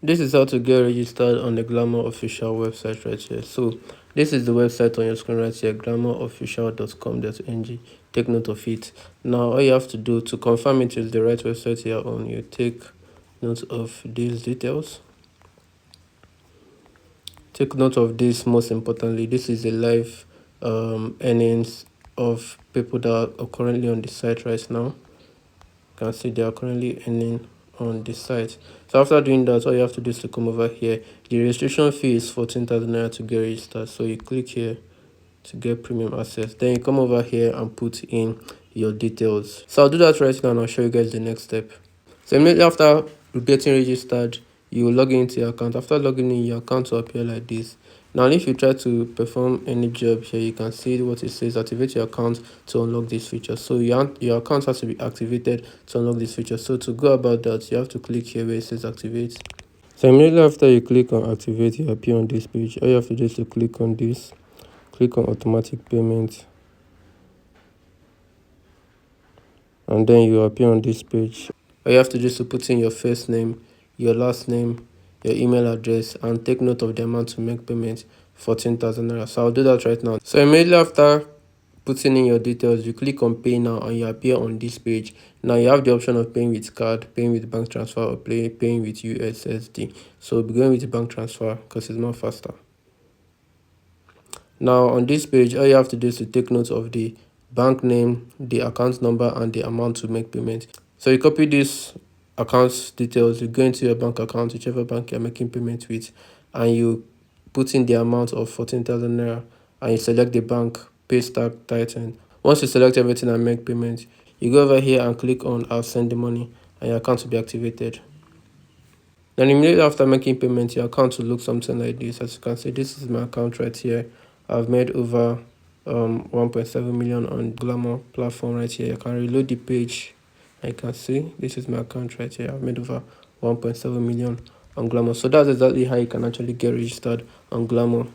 This is how to get registered on the Glamour official website right here. So this is the website on your screen right here, glamourofficial.com.ng. Take note of it. Now all you have to do to confirm it is the right website here on, you take note of these details. Take note of this. Most importantly, this is the live earnings of people that are currently on the site right now. You can see they are currently earning on the site. So after doing that, all you have to do is to come over here. The registration fee is 14,000 naira to get registered. So you click here to get premium access. Then you come over here and put in your details. So I'll do that right now and I'll show you guys the next step. So immediately after getting registered, you will log into your account. After logging in, your account will appear like this. Now if you try to perform any job here, you can see what it says: activate your account to unlock this feature. So your account has to be activated to unlock this feature. So to go about that, you have to click here where it says activate. So immediately after you click on activate, you appear on this page. All you have to do is to click on this, click on automatic payment, and then you appear on this page. All you have to do is to put in your first name, your last name, your email address, and take note of the amount to make payment, 14,000 naira. So I'll do that right now. So immediately after putting in your details, you click on pay now and you appear on this page. Now you have the option of paying with card, paying with bank transfer, or paying with USSD. So we'll be going with bank transfer because it's more faster. Now on this page, all you have to do is to take note of the bank name, the account number, and the amount to make payment. So you copy this account details, you go into your bank account, whichever bank you're making payment with, and you put in the amount of 14,000 naira, and you select the bank, pay start titan. Once you select everything and make payment, you go over here and click on I'll send the money, and your account will be activated. Then immediately after making payment, your account will look something like this. As you can see, this is my account right here. I've made over 1.7 million on Glamour platform right here. You can reload the page. I can see this is my account right here. I've made over 1.7 million on Glamour. So that's exactly how you can actually get registered on Glamour.